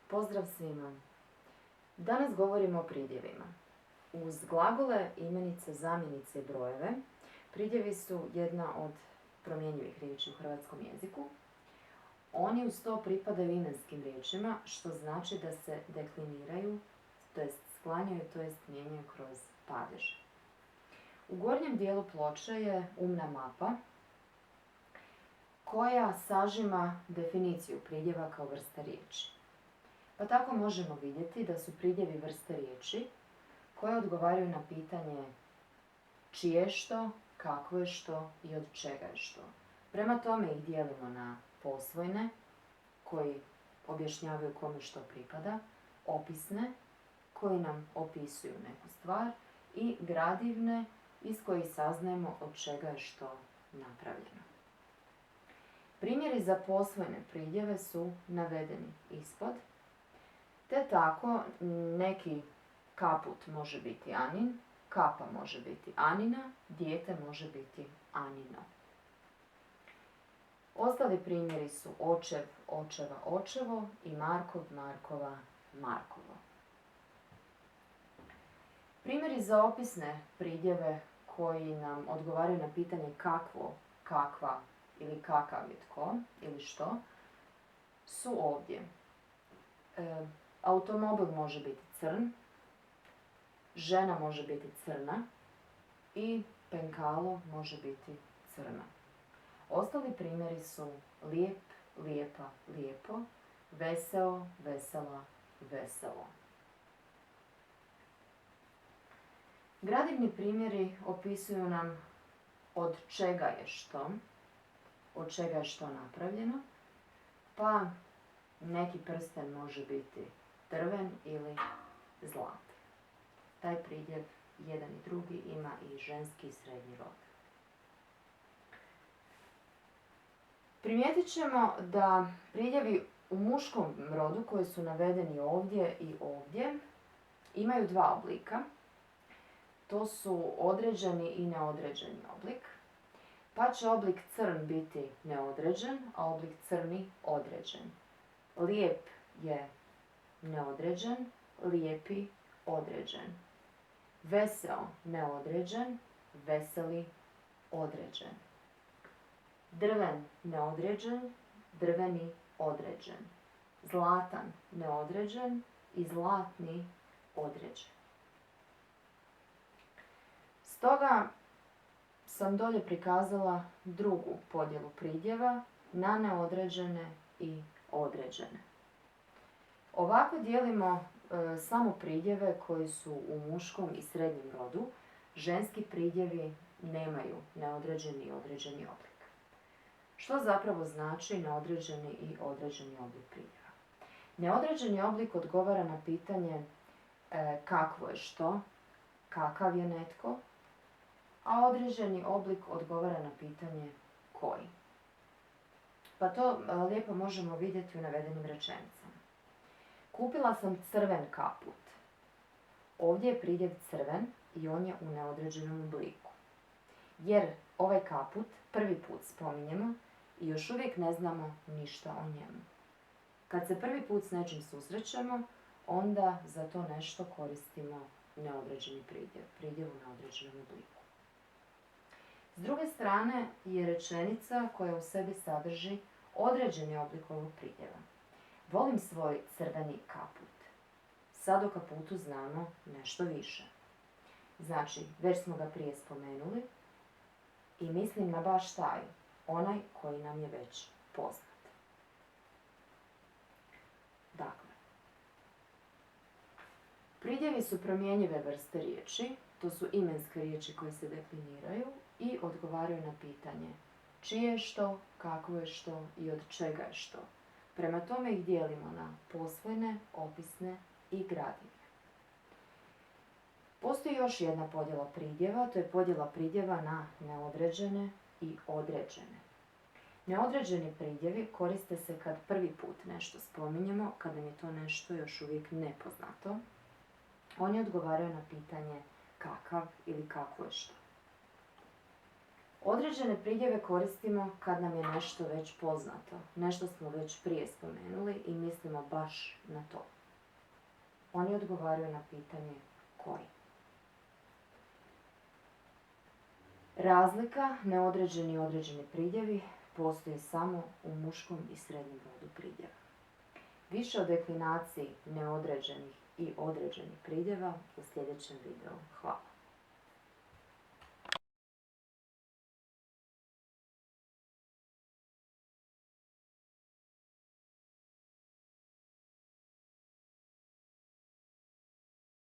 Pozdrav svima! Danas govorimo o pridjevima. Uz glagole, imenice, zamjenice i brojeve, pridjevi su jedna od promjenjivih riječi u hrvatskom jeziku. Oni uz to pripadaju imenskim riječima, što znači da se dekliniraju, to jest sklanjaju, to jest mijenjaju kroz padeže. U gornjem dijelu ploče je umna mapa koja sažima definiciju pridjeva kao vrsta riječi. Pa tako možemo vidjeti da su pridjevi vrste riječi koje odgovaraju na pitanje čije je što, kakvo je što i od čega je što. Prema tome ih dijelimo na posvojne, koji objašnjavaju kome što pripada, opisne, koji nam opisuju neku stvar, i gradivne, iz kojih saznajemo od čega je što napravljeno. Primjeri za posvojne pridjeve su navedeni ispod, te tako neki kaput može biti Anin, kapa može biti Anina, dijete može biti Anino. Ostali primjeri su očev, očeva, očevo i Markov, Markova, Markovo. Primjeri za opisne pridjeve koji nam odgovaraju na pitanje kakvo, kakva ili kakav je tko ili što su ovdje. Automobil može biti crn, žena može biti crna i penkalo može biti crna. Ostali primjeri su lijep, lijepa, lijepo, veseo, vesela, veselo. Gradivni primjeri opisuju nam od čega je što napravljeno, pa neki prsten može biti drven ili zlat. Taj pridjev, jedan i drugi, ima i ženski i srednji rod. Primijetit ćemo da pridjevi u muškom rodu koji su navedeni ovdje i ovdje imaju dva oblika. To su određeni i neodređeni oblik. Pa će oblik crn biti neodređen, a oblik crni određen. Lijep je neodređen, lijepi određen. Veseo neodređen, veseli određen. Drven neodređen, drveni određen. Zlatan neodređen i zlatni određen. Stoga sam dolje prikazala drugu podjelu pridjeva na neodređene i određene. Ovako dijelimo samo pridjeve koji su u muškom i srednjem rodu. Ženski pridjevi nemaju neodređeni i određeni oblik. Što zapravo znači neodređeni i određeni oblik pridjeva? Neodređeni oblik odgovara na pitanje kakvo je što, kakav je netko, a određeni oblik odgovara na pitanje koji. Pa to lijepo možemo vidjeti u navedenim rečenicama. Kupila sam crven kaput. Ovdje je pridjev crven i on je u neodređenom obliku. Jer ovaj kaput prvi put spominjemo i još uvijek ne znamo ništa o njemu. Kad se prvi put s nečim susrećemo, onda za to nešto koristimo neodređeni pridjev u neodređenom obliku. S druge strane je rečenica koja u sebi sadrži određeni oblik ovog pridjeva. Volim svoj crveni kaput. Sad o kaputu znamo nešto više. Znači, već smo ga prije spomenuli i mislim na baš taj, onaj koji nam je već poznat. Dakle, pridjevi su promjenjive vrste riječi, to su imenske riječi koje se dekliniraju i odgovaraju na pitanje čije je što, kakvo je što i od čega je što. Prema tome ih dijelimo na posvojne, opisne i gradivne. Postoji još jedna podjela pridjeva, to je podjela pridjeva na neodređene i određene. Neodređeni pridjevi koriste se kad prvi put nešto spominjemo, kada je to nešto još uvijek nepoznato. Oni odgovaraju na pitanje kakav ili kakvo je što. Određene pridjeve koristimo kad nam je nešto već poznato, nešto smo već prije spomenuli i mislimo baš na to. Oni odgovaraju na pitanje koji. Razlika, neodređeni i određeni pridjevi, postoji samo u muškom i srednjem rodu pridjeva. Više o deklinaciji neodređenih i određenih pridjeva u sljedećem videu. Hvala.